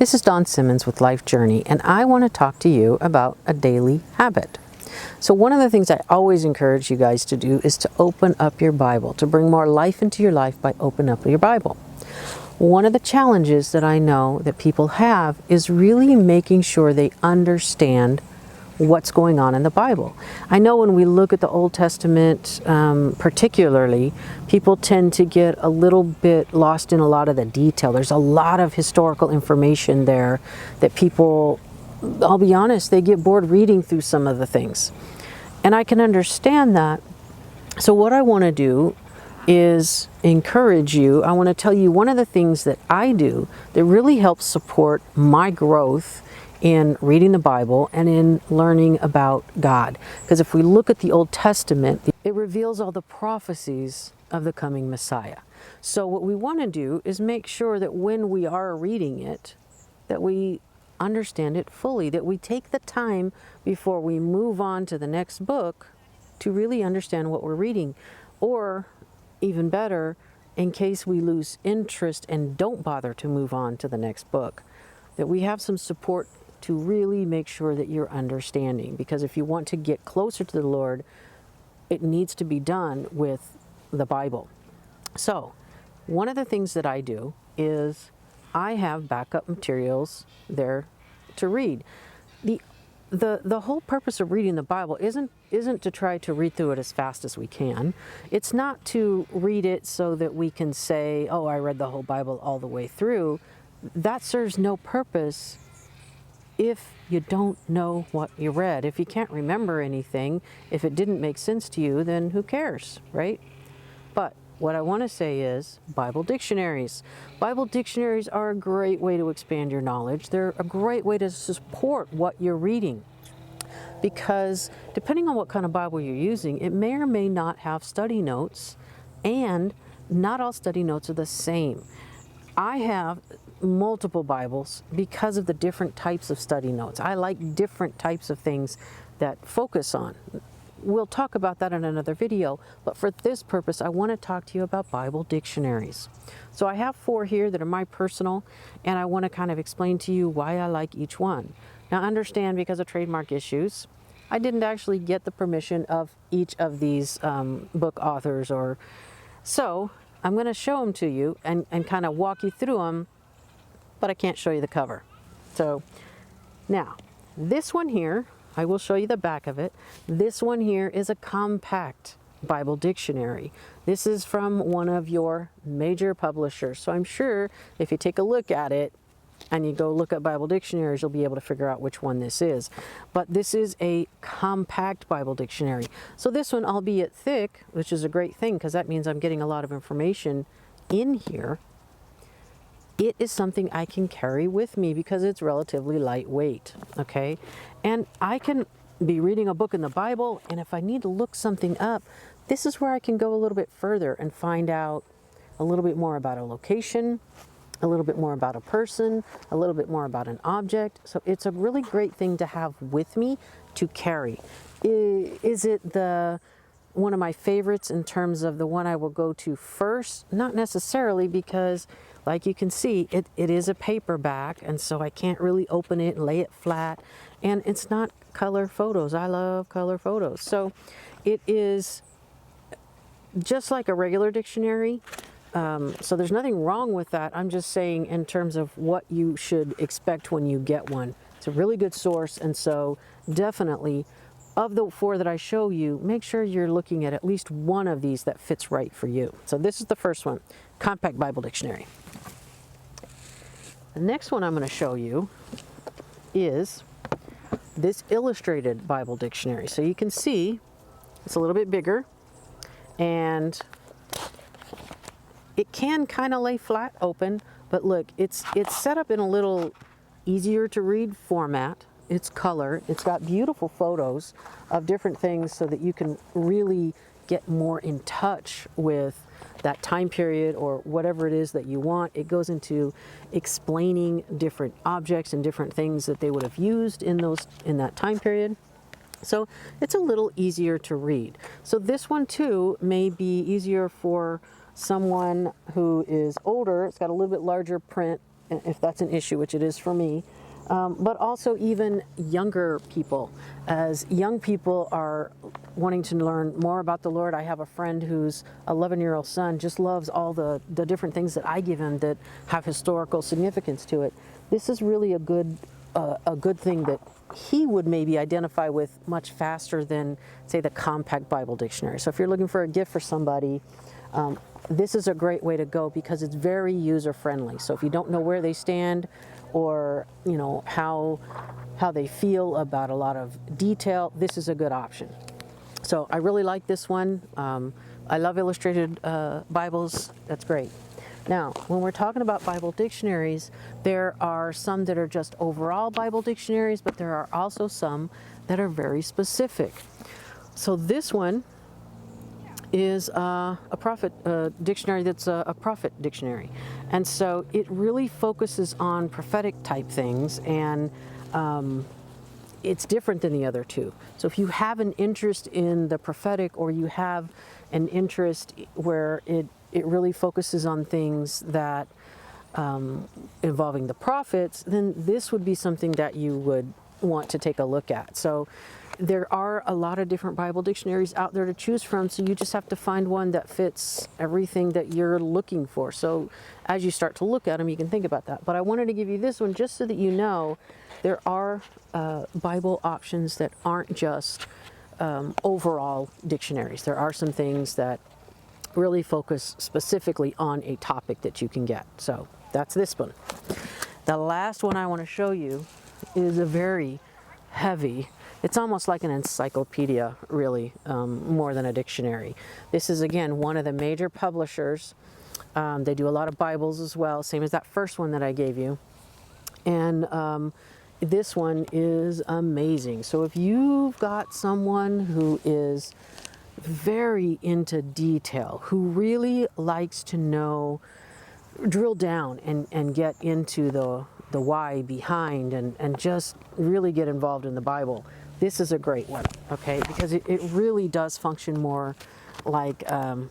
This is Dawn Simmons with Life Journey, and I want to talk to you about a daily habit. So one of the things I always encourage you guys to do is to open up your Bible, to bring more life into your life by opening up your Bible. One of the challenges that I know that people have is really making sure they understand what's going on in the Bible. I know when we look at the Old Testament particularly, people tend to get a little bit lost in a lot of the detail. There's a lot of historical information there that people, I'll be honest, they get bored reading through some of the things. And I can understand that. So what I want to do is encourage you. I want to tell you one of the things that I do that really helps support my growth in reading the Bible and in learning about God. Because if we look at the Old Testament, it reveals all the prophecies of the coming Messiah. So what we want to do is make sure that when we are reading it, that we understand it fully, that we take the time before we move on to the next book to really understand what we're reading. Or even better, in case we lose interest and don't bother to move on to the next book, that we have some support to really make sure that you're understanding. Because if you want to get closer to the Lord, it needs to be done with the Bible. So one of the things that I do is I have backup materials there to read. The whole purpose of reading the Bible isn't to try to read through it as fast as we can. It's not to read it so that we can say, oh, I read the whole Bible all the way through. That serves no purpose if you don't know what you read. If you can't remember anything, if it didn't make sense to you, then who cares, right? But what I want to say is Bible dictionaries. Bible dictionaries are a great way to expand your knowledge. They're a great way to support what you're reading. Because depending on what kind of Bible you're using, it may or may not have study notes, and not all study notes are the same. I have multiple Bibles because of the different types of study notes. I like different types of things that focus on. We'll talk about that in another video, but for this purpose, I want to talk to you about Bible dictionaries. So I have 4 here that are my personal, and I want to kind of explain to you why I like each one. Now understand, because of trademark issues, I didn't actually get the permission of each of these book authors, so I'm going to show them to you and kind of walk you through them, but I can't show you the cover. So now, this one here, I will show you the back of it. This one here is a compact Bible dictionary. This is from one of your major publishers. So I'm sure if you take a look at it and you go look at Bible dictionaries, you'll be able to figure out which one this is. But this is a compact Bible dictionary. So this one, albeit thick, which is a great thing because that means I'm getting a lot of information in here, it is something I can carry with me because it's relatively lightweight, okay? And I can be reading a book in the Bible, and if I need to look something up, this is where I can go a little bit further and find out a little bit more about a location, a little bit more about a person, a little bit more about an object. So it's a really great thing to have with me to carry. Is it one of my favorites in terms of the one I will go to first? Not necessarily, because like you can see, it is a paperback, and so I can't really open it and lay it flat, and it's not color photos. I love color photos. So it is just like a regular dictionary. So there's nothing wrong with that. I'm just saying in terms of what you should expect when you get one. It's a really good source, and so definitely, of the 4 that I show you, make sure you're looking at least one of these that fits right for you. So this is the first one, Compact Bible Dictionary. The next one I'm going to show you is this Illustrated Bible Dictionary. So you can see it's a little bit bigger, and it can kind of lay flat open, but look, it's set up in a little easier to read format. It's color. It's got beautiful photos of different things so that you can really get more in touch with that time period or whatever it is that you want. It goes into explaining different objects and different things that they would have used in that time period. So it's a little easier to read. So this one too may be easier for someone who is older. It's got a little bit larger print if that's an issue, which it is for me. But also even younger people. As young people are wanting to learn more about the Lord, I have a friend whose 11-year-old son just loves all the different things that I give him that have historical significance to it. This is really a good thing that he would maybe identify with much faster than, say, the compact Bible dictionary. So if you're looking for a gift for somebody, this is a great way to go because it's very user-friendly. So if you don't know where they stand or how they feel about a lot of detail, this is a good option. So I really like this one. I love illustrated Bibles. That's great. Now, when we're talking about Bible dictionaries, there are some that are just overall Bible dictionaries, but there are also some that are very specific. So this one is a prophet dictionary that's a prophet dictionary. And so it really focuses on prophetic type things, and it's different than the other two. So if you have an interest in the prophetic, or you have an interest where it really focuses on things that involving the prophets, then this would be something that you would want to take a look at. So there are a lot of different Bible dictionaries out there to choose from, so you just have to find one that fits everything that you're looking for. So as you start to look at them, you can think about that. But I wanted to give you this one just so that you know there are Bible options that aren't just overall dictionaries. There are some things that really focus specifically on a topic that you can get. So that's this one. The last one I want to show you is a very heavy, it's almost like an encyclopedia, really, more than a dictionary. This is, again, one of the major publishers. They do a lot of Bibles as well, same as that first one that I gave you. And this one is amazing. So if you've got someone who is very into detail, who really likes to know, drill down and get into the why behind, and just really get involved in the Bible, this is a great one, okay? Because it really does function more like an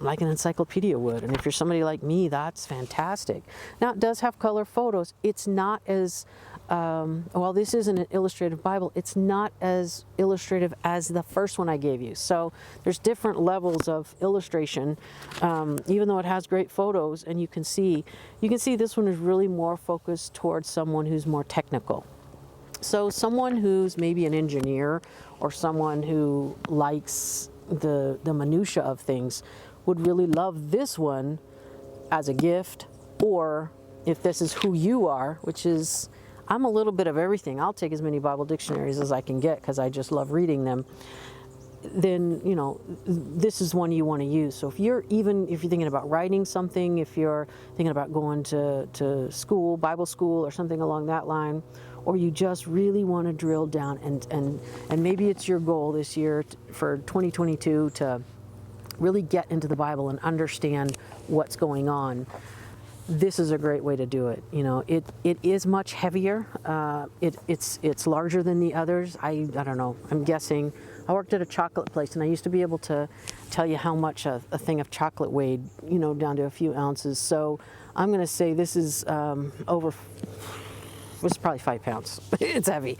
encyclopedia would. And if you're somebody like me, that's fantastic. Now, it does have color photos. It's not as, well, this isn't an illustrative Bible. It's not as illustrative as the first one I gave you. So there's different levels of illustration, even though it has great photos. And you can see this one is really more focused towards someone who's more technical. So someone who's maybe an engineer, or someone who likes the minutia of things, would really love this one as a gift. Or if this is who you are, which is, I'm a little bit of everything. I'll take as many Bible dictionaries as I can get because I just love reading them. Then, this is one you want to use. So if you're thinking about writing something, if you're thinking about going to school, Bible school, or something along that line, or you just really want to drill down and maybe it's your goal this year for 2022 to really get into the Bible and understand what's going on, this is a great way to do it. It is much heavier. It's larger than the others. I don't know. I'm guessing. I worked at a chocolate place, and I used to be able to tell you how much a thing of chocolate weighed, down to a few ounces. So I'm going to say this is it's probably 5 pounds. It's heavy.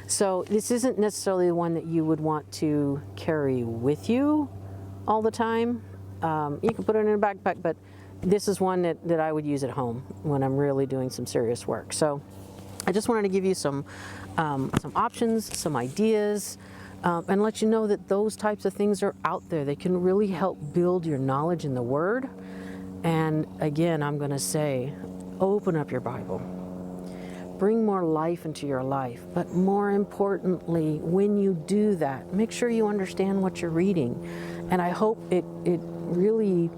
So this isn't necessarily the one that you would want to carry with you all the time. You can put it in a backpack, but this is one that I would use at home when I'm really doing some serious work. So I just wanted to give you some options, some ideas, and let you know that those types of things are out there. They can really help build your knowledge in the Word. And again, I'm going to say, open up your Bible. Bring more life into your life. But more importantly, when you do that, make sure you understand what you're reading. And I hope it really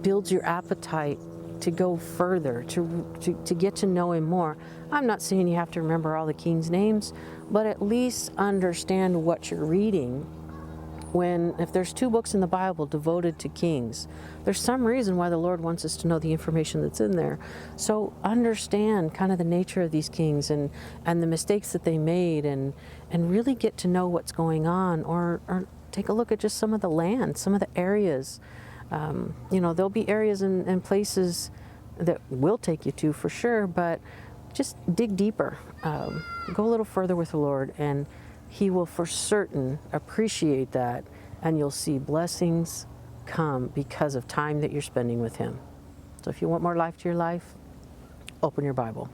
builds your appetite to go further, to get to know Him more. I'm not saying you have to remember all the kings' names, but at least understand what you're reading. If there's 2 books in the Bible devoted to kings, there's some reason why the Lord wants us to know the information that's in there. So understand kind of the nature of these kings and the mistakes that they made, and really get to know what's going on, or take a look at just some of the land, some of the areas. There'll be areas and places that will take you to for sure, but just dig deeper. Go a little further with the Lord, and He will for certain appreciate that, and you'll see blessings come because of time that you're spending with Him. So if you want more life to your life, open your Bible.